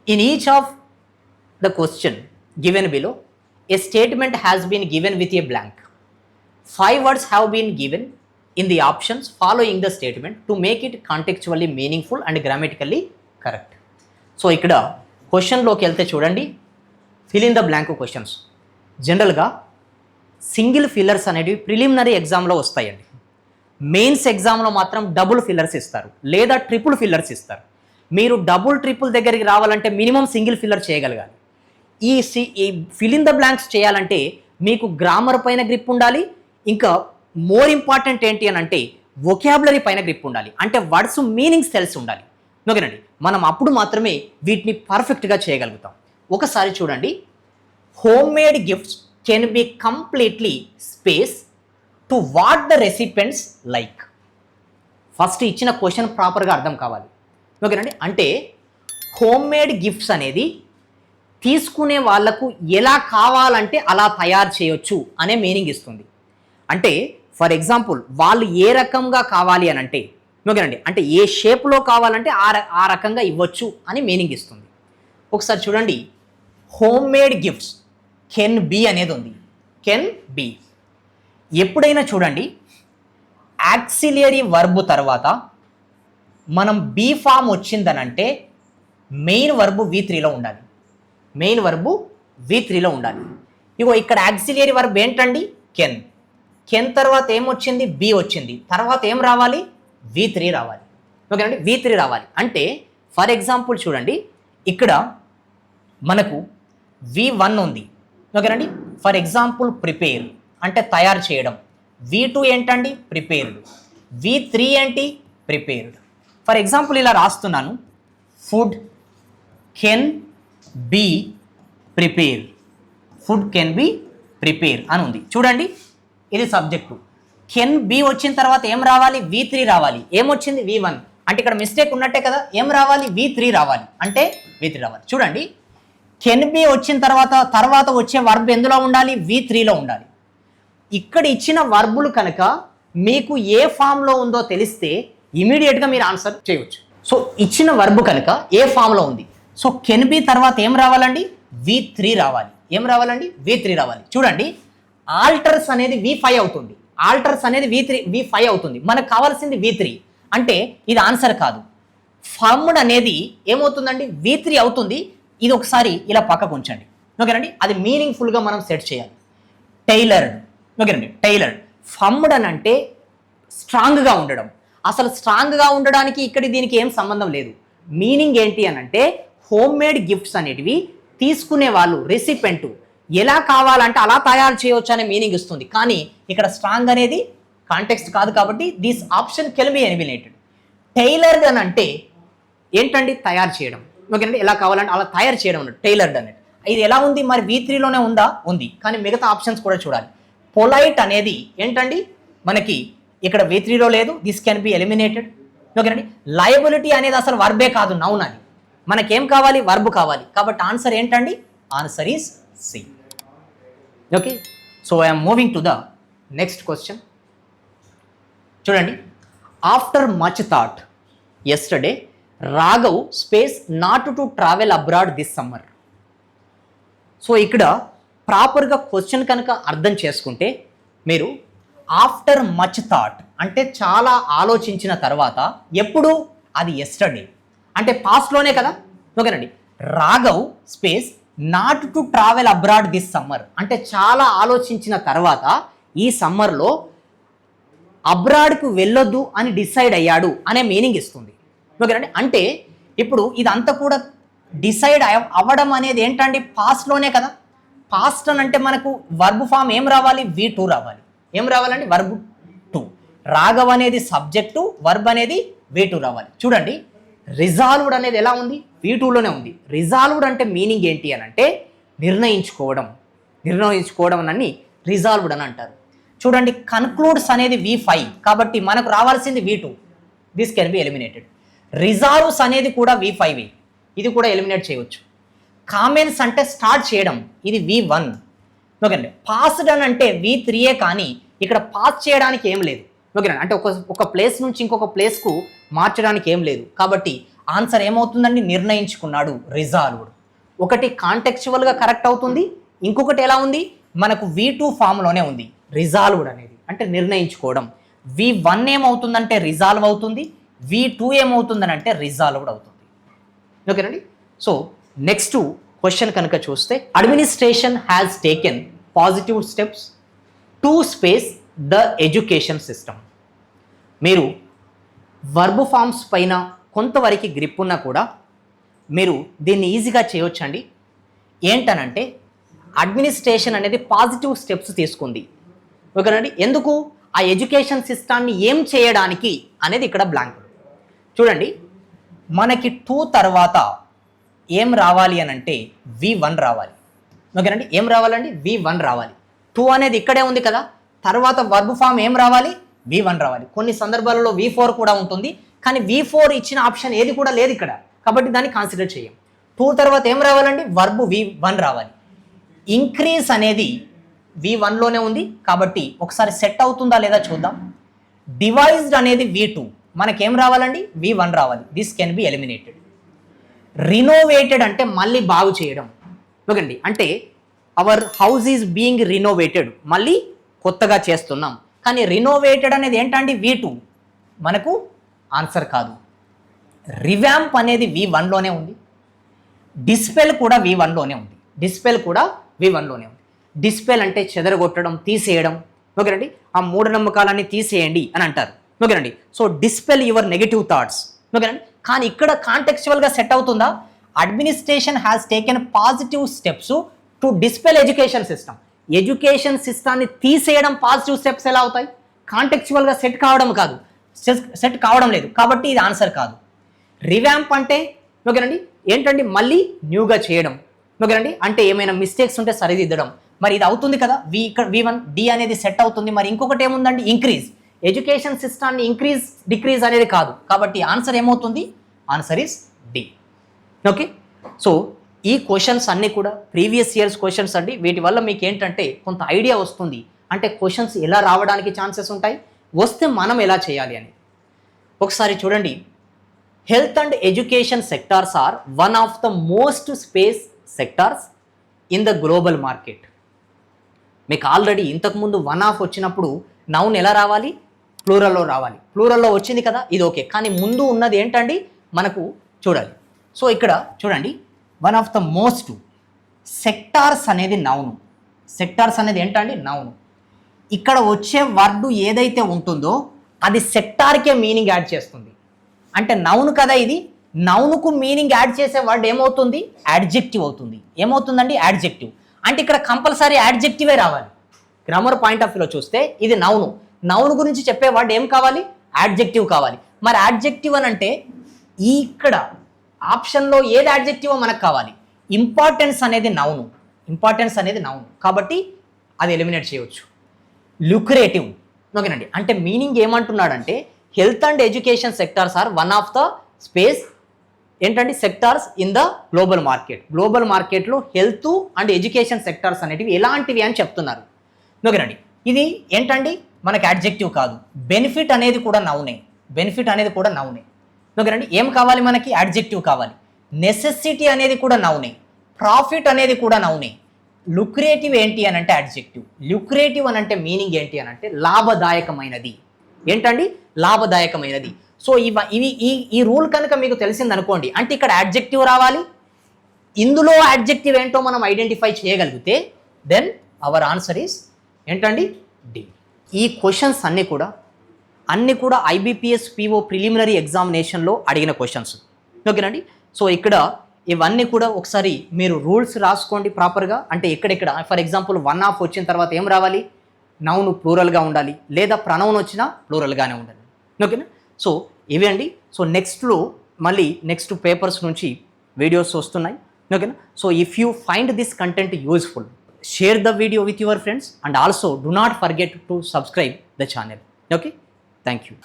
In each of the question given below, a statement has been given with a blank. 5 words have been given in the options following the statement to make it contextually meaningful and grammatically correct. So ఇక్కడ క్వశ్చన్లోకి వెళ్తే చూడండి, fill in the blank questions. జనరల్గా single fillers అనేవి preliminary ఎగ్జామ్లో వస్తాయండి. Mains ఎగ్జామ్లో మాత్రం double fillers ఇస్తారు లేదా ట్రిపుల్ ఫిల్లర్స్ ఇస్తారు. మీరు డబుల్ ట్రిపుల్ దగ్గరికి రావాలంటే మినిమం సింగిల్ ఫిల్లర్ చేయగలగాలి. ఈ ఫిల్ ఇన్ ద బ్లాంక్స్ చేయాలంటే మీకు గ్రామర్ పైన గ్రిప్ ఉండాలి, ఇంకా మోర్ ఇంపార్టెంట్ ఏంటి అని అంటే వొకాబులరీ పైన గ్రిప్ ఉండాలి, అంటే వర్డ్స్ మీనింగ్స్ తెలిసి ఉండాలి. ఓకేనండి, మనం అప్పుడు మాత్రమే వీటిని పర్ఫెక్ట్గా చేయగలుగుతాం. ఒకసారి చూడండి, home made gifts can be completely space to what the recipients like. First ఇచ్చిన క్వశ్చన్ ప్రాపర్గా అర్థం కావాలి. ఓకేనండి, అంటే హోమ్ మేడ్ గిఫ్ట్స్ అనేది తీసుకునే వాళ్లకు ఎలా కావాలంటే అలా తయారు చేయొచ్చు అనే మీనింగ్ ఇస్తుంది. అంటే ఫర్ ఎగ్జాంపుల్ వాళ్ళు ఏ రకంగా కావాలి అని అంటే, ఓకేనండి, అంటే ఏ షేప్లో కావాలంటే ఆ రకంగా ఇవ్వచ్చు అని మీనింగ్ ఇస్తుంది. ఒకసారి చూడండి, home made gifts can be అనేది ఉంది. కెన్ బి ఎప్పుడైనా చూడండి, యాక్సిలియరీ వర్బ్ తర్వాత మనం బీ ఫామ్ వచ్చిందనంటే మెయిన్ వర్బు V3లో ఉండాలి. మెయిన్ వర్బు V3లో ఉండాలి. ఇగో ఇక్కడ యాక్సిలియరీ వర్బ్ ఏంటండి? కెన్. కెన్ తర్వాత ఏమొచ్చింది? బి వచ్చింది. తర్వాత ఏం రావాలి? V3 రావాలి. ఓకేనండి, V3 రావాలి. అంటే ఫర్ ఎగ్జాంపుల్ చూడండి, ఇక్కడ మనకు V1 ఉంది. ఓకేనండి, ఫర్ ఎగ్జాంపుల్ ప్రిపేర్ అంటే తయారు చేయడం. V2 ఏంటండి? ప్రిపేర్డ్. V3 ఏంటి? ప్రిపేర్డ్. ఫర్ ఎగ్జాంపుల్ ఇలా రాస్తున్నాను, food can be prepare. Food can be prepare అని ఉంది. చూడండి, ఇది సబ్జెక్టు. కెన్ బి వచ్చిన తర్వాత ఏం రావాలి? V3 రావాలి. ఏమొచ్చింది? V1. అంటే ఇక్కడ మిస్టేక్ ఉన్నట్టే కదా. ఏం రావాలి? V3 రావాలి. అంటే V3 రావాలి. చూడండి, కెన్ బి వచ్చిన తర్వాత వచ్చే వర్బ్ ఎందులో ఉండాలి? V3లో ఉండాలి. ఇక్కడ ఇచ్చిన వర్బులు కనుక మీకు ఏ ఫామ్లో ఉందో తెలిస్తే ఇమీడియట్గా మీరు ఆన్సర్ చేయవచ్చు. సో ఇచ్చిన వర్బ్ కనుక ఏ ఫామ్లో ఉంది, సో కెన్ బి తర్వాత ఏం రావాలండి? V3 రావాలి. ఏం రావాలండి? V3 రావాలి. చూడండి, ఆల్టర్స్ అనేది V5 అవుతుంది. ఆల్టర్స్ అనేది V5 అవుతుంది. మనకు కావాల్సింది V3. అంటే ఇది ఆన్సర్ కాదు. ఫార్మ్డ్ అనేది ఏమవుతుందండి? V3 అవుతుంది. ఇది ఒకసారి ఇలా పక్కకు ఉంచండి. ఓకేనండి, అది మీనింగ్ఫుల్గా మనం సెట్ చేయాలి. టైలర్డ్. ఓకేనండి, టైలర్డ్. ఫమ్డ్ అని అంటే స్ట్రాంగ్గా ఉండడం. అసలు స్ట్రాంగ్గా ఉండడానికి ఇక్కడ దీనికి ఏం సంబంధం లేదు. మీనింగ్ ఏంటి అని అంటే హోమ్ మేడ్ గిఫ్ట్స్ అనేటివి తీసుకునే వాళ్ళు రెసిపెంట్ ఎలా కావాలంటే అలా తయారు చేయవచ్చు అనే మీనింగ్ ఇస్తుంది. కానీ ఇక్కడ స్ట్రాంగ్ అనేది కాంటెక్స్ట్ కాదు కాబట్టి this option can be eliminated. Tailored అని అంటే ఏంటండి? తయారు చేయడం. ఓకేనండి, ఎలా కావాలంటే అలా తయారు చేయడం అన్నట్టు టైలర్డ్ అనేది. ఇది ఎలా ఉంది మరి? V3లోనే ఉందా? ఉంది. కానీ మిగతా ఆప్షన్స్ కూడా చూడాలి. పొలైట్ అనేది ఏంటండి? మనకి ఇక్కడ V3లో లేదు. This can be eliminated. ఓకేనండి, లయబిలిటీ అనేది అసలు వర్బే కాదు, నౌన్ అది. మనకేం కావాలి? వర్బ్ కావాలి. కాబట్టి ఆన్సర్ ఏంటండి? Answer is C. Okay, so I'm moving to the next question. చూడండి, after much thought yesterday Raghav space not to travel abroad this summer. So ఇక్కడ ప్రాపర్గా క్వశ్చన్ కనుక అర్థం చేసుకుంటే మీరు ఆఫ్టర్ మచ్ థాట్ అంటే చాలా ఆలోచించిన తర్వాత, ఎప్పుడు? అది ఎస్టర్డే అంటే పాస్ట్లోనే కదా. ఓకేనండి, Raghav space not to travel abroad this summer అంటే చాలా ఆలోచించిన తర్వాత ఈ సమ్మర్లో అబ్రాడ్కు వెళ్ళొద్దు అని డిసైడ్ అయ్యాడు అనే మీనింగ్ ఇస్తుంది. ఓకేనండి, అంటే ఇప్పుడు ఇదంతా కూడా డిసైడ్ అవ్వడం అనేది ఏంటండి? పాస్ట్లోనే కదా. పాస్ట్ అని అంటే మనకు వర్బ్ ఫామ్ ఏం రావాలి? V2 రావాలి. ఏం రావాలండి? వర్బ్ 2. రాఘవ్ అనేది సబ్జెక్టు, వర్బ్ అనేది V2 రావాలి. చూడండి, రిజాల్వ్డ్ అనేది ఎలా ఉంది? V2లోనే ఉంది. రిజాల్వ్డ్ అంటే మీనింగ్ ఏంటి అని అంటే నిర్ణయించుకోవడం. నిర్ణయించుకోవడం అని రిజాల్వ్డ్ అని అంటారు. చూడండి, కన్క్లూడ్స్ అనేది V5 కాబట్టి మనకు రావాల్సింది V2. This can be eliminated. Resolves అనేది కూడా V5. ఇది కూడా ఎలిమినేట్ చేయవచ్చు. కామెంట్స్ అంటే స్టార్ట్ చేయడం, ఇది V1. ఓకేనండి, పాస్డ్ అని అంటే V3 కానీ ఇక్కడ పాస్ చేయడానికి ఏం లేదు. ఓకేనా, అంటే ఒక ప్లేస్ నుంచి ఇంకొక ప్లేస్కు మార్చడానికి ఏం లేదు. కాబట్టి ఆన్సర్ ఏమవుతుందండి, నిర్ణయించుకున్నాడు, రిజాల్వ్డ్. ఒకటి కాంటెక్చువల్గా కరెక్ట్ అవుతుంది, ఇంకొకటి ఎలా ఉంది, మనకు V2 ఫామ్లోనే ఉంది, రిజాల్వ్డ్ అనేది అంటే నిర్ణయించుకోవడం. V1 ఏమవుతుందంటే రిజాల్వ్ అవుతుంది, V2 ఏమవుతుందని అంటే రిజాల్వ్డ్ అవుతుంది. ఓకేనండి. సో నెక్స్ట్ క్వశ్చన్ కనుక చూస్తే, administration has taken positive steps to space the education system. మీరు వర్బ్ ఫామ్స్ పైన కొంతవరకు గ్రిప్ ఉన్నా కూడా మీరు దీన్ని ఈజీగా చేయొచ్చండి. ఏంటనంటే అడ్మినిస్ట్రేషన్ అనేది పాజిటివ్ స్టెప్స్ తీసుకుంది. ఓకేనండి. ఎందుకు, ఆ ఎడ్యుకేషన్ సిస్టాన్ని ఏం చేయడానికి అనేది ఇక్కడ బ్లాంక్. చూడండి, మనకి 2 తర్వాత ఏం రావాలి అని అంటే V1 రావాలి. ఓకేనండి. ఏం రావాలండి, V1 రావాలి. 2 అనేది ఇక్కడే ఉంది కదా, తర్వాత వర్బ్ ఫామ్ ఏం రావాలి, V1 రావాలి. కొన్ని సందర్భాలలో V4 కూడా ఉంటుంది, కానీ V4 ఇచ్చిన ఆప్షన్ ఏది కూడా లేదు ఇక్కడ, కాబట్టి దాన్ని కన్సిడర్ చేయం. 2 తర్వాత ఏం రావాలండి, వర్బ్ V1 రావాలి. ఇంక్రీజ్ అనేది V1లోనే ఉంది కాబట్టి ఒకసారి సెట్ అవుతుందా లేదా చూద్దాం. డివైజ్డ్ అనేది V2, మనకేం రావాలండి, V1 రావాలి. This can be eliminated. Renovated అంటే మళ్ళీ బాగు చేయడం. ఓకేండి, అంటే our house is being renovated, మళ్ళీ కొత్తగా చేస్తున్నాం. కానీ రినోవేటెడ్ అనేది ఏంటండి, V2, మనకు ఆన్సర్ కాదు. రివ్యాంప్ అనేది V1లోనే ఉంది. డిస్పెల్ కూడా V1లోనే ఉంది. డిస్పెల్ కూడా V1లోనే ఉంది. డిస్పెల్ అంటే చెదరగొట్టడం, తీసేయడం. ఓకేనండి, ఆ మూఢనమ్మకాలన్నీ తీసేయండి అని అంటారు. ఓకేనండి. So dispel your negative thoughts. ఓకేనండి. కానీ ఇక్కడ కాంటెక్చువల్గా సెట్ అవుతుందా, administration has taken positive steps to dispel education system. Education సిస్టాన్ని తీసేయడం పాజిటివ్ స్టెప్స్ ఎలా అవుతాయి, కాంటెక్చువల్గా సెట్ కావడం కాదు, సెట్ కావడం లేదు, కాబట్టి ఇది ఆన్సర్ కాదు. రివ్యాంప్ అంటే ఓకేనండి ఏంటండి, మళ్ళీ న్యూగా చేయడం. ఓకేనండి, అంటే ఏమైనా మిస్టేక్స్ ఉంటే సరిదిద్దడం. మరి ఇది అవుతుంది కదా, ఇక్కడ V1 D అనేది సెట్ అవుతుంది. మరి ఇంకొకటి ఏముందండి, ఇంక్రీజ్. ఎడ్యుకేషన్ సిస్టాన్ని ఇంక్రీజ్ డిక్రీజ్ అనేది కాదు, కాబట్టి ఆన్సర్ ఏమవుతుంది, answer is D. Okay. So ఈ క్వశ్చన్స్ అన్నీ కూడా ప్రీవియస్ ఇయర్స్ క్వశ్చన్స్ అండి. వీటి వల్ల మీకు ఏంటంటే కొంత ఐడియా వస్తుంది, అంటే క్వశ్చన్స్ ఎలా రావడానికి ఛాన్సెస్ ఉంటాయి, వస్తే మనం ఎలా చేయాలి అని. ఒకసారి చూడండి, health and education sectors are one of the most space sectors in the global market. మీకు ఆల్రెడీ ఇంతకుముందు వన్ ఆఫ్ వచ్చినప్పుడు నౌన్ ఎలా రావాలి, ప్లూరల్లో రావాలి. ప్లూరల్లో వచ్చింది కదా, ఇది ఓకే. కానీ ముందు ఉన్నది ఏంటండి, మనకు చూడాలి. సో ఇక్కడ చూడండి, one of the most sectors అనేది నౌను. సెక్టార్స్ అనేది ఏంటండి, నౌను. ఇక్కడ వచ్చే వర్డ్ ఏదైతే ఉంటుందో అది సెక్టార్కే మీనింగ్ యాడ్ చేస్తుంది. అంటే నౌన్ కదా ఇది, నౌన్కు మీనింగ్ యాడ్ చేసే వర్డ్ ఏమవుతుంది, యాడ్జెక్టివ్ అవుతుంది. ఏమవుతుందండి, యాడ్జెక్టివ్. అంటే ఇక్కడ కంపల్సరీ యాడ్జెక్టివే రావాలి. గ్రామర్ పాయింట్ ఆఫ్ వ్యూలో చూస్తే ఇది నౌను. నౌన్ గురించి చెప్పే వర్డ్ ఏం కావాలి, యాడ్జెక్టివ్ కావాలి. మరి యాడ్జెక్టివ్ అని అంటే ఇక్కడ ఆప్షన్లో ఏది యాడ్జెక్టివో మనకు కావాలి. ఇంపార్టెన్స్ అనేది నౌను, ఇంపార్టెన్స్ అనేది నౌను, కాబట్టి అది ఎలిమినేట్ చేయవచ్చు. లుక్రేటివ్. ఓకేనండి, అంటే మీనింగ్ ఏమంటున్నాడంటే health and education sectors are one of the space ఏంటంటే sectors in the global market. Global మార్కెట్లో హెల్త్ అండ్ ఎడ్యుకేషన్ సెక్టార్స్ అనేటివి ఎలాంటివి అని చెప్తున్నారు. ఓకేనండి, ఇది ఏంటండి మనకి యాడ్జెక్టివ్ కాదు. బెనిఫిట్ అనేది కూడా నౌనే, బెనిఫిట్ అనేది కూడా నౌనే. ఓకేనండి, ఏం కావాలి మనకి, యాడ్జెక్టివ్ కావాలి. నెసెసిటీ అనేది కూడా నౌనే, ప్రాఫిట్ అనేది కూడా నౌనే. లుక్రేటివ్ ఏంటి అని అంటే యాడ్జెక్టివ్. లుక్రేటివ్ అని అంటే మీనింగ్ ఏంటి అని అంటే లాభదాయకమైనది. ఏంటండి, లాభదాయకమైనది. సో ఇవి ఈ రూల్ కనుక మీకు తెలిసింది అనుకోండి, అంటే ఇక్కడ యాడ్జెక్టివ్ రావాలి. ఇందులో యాడ్జెక్టివ్ ఏంటో మనం ఐడెంటిఫై చేయగలిగితే దెన్ అవర్ ఆన్సర్ ఈస్ ఏంటండి, డి. ఈ క్వశ్చన్స్ అన్నీ కూడా IBPS PO ప్రిలిమినరీ ఎగ్జామినేషన్లో అడిగిన క్వశ్చన్స్. ఓకేనండి. సో ఇక్కడ ఇవన్నీ కూడా ఒకసారి మీరు రూల్స్ రాసుకోండి ప్రాపర్గా. అంటే ఎక్కడెక్కడ ఫర్ ఎగ్జాంపుల్ వన్ ఆఫ్ వచ్చిన తర్వాత ఏం రావాలి, నౌన్ ప్లూరల్గా ఉండాలి, లేదా ప్రనౌన్ వచ్చినా ప్లూరల్గానే ఉండాలి. ఓకేనా. సో ఇవి అండి. సో నెక్స్ట్ పేపర్స్ నుంచి వీడియోస్ వస్తున్నాయి. ఓకేనా. So if you find this content useful, share the video with your friends and also do not forget to subscribe the channel. Okay, thank you.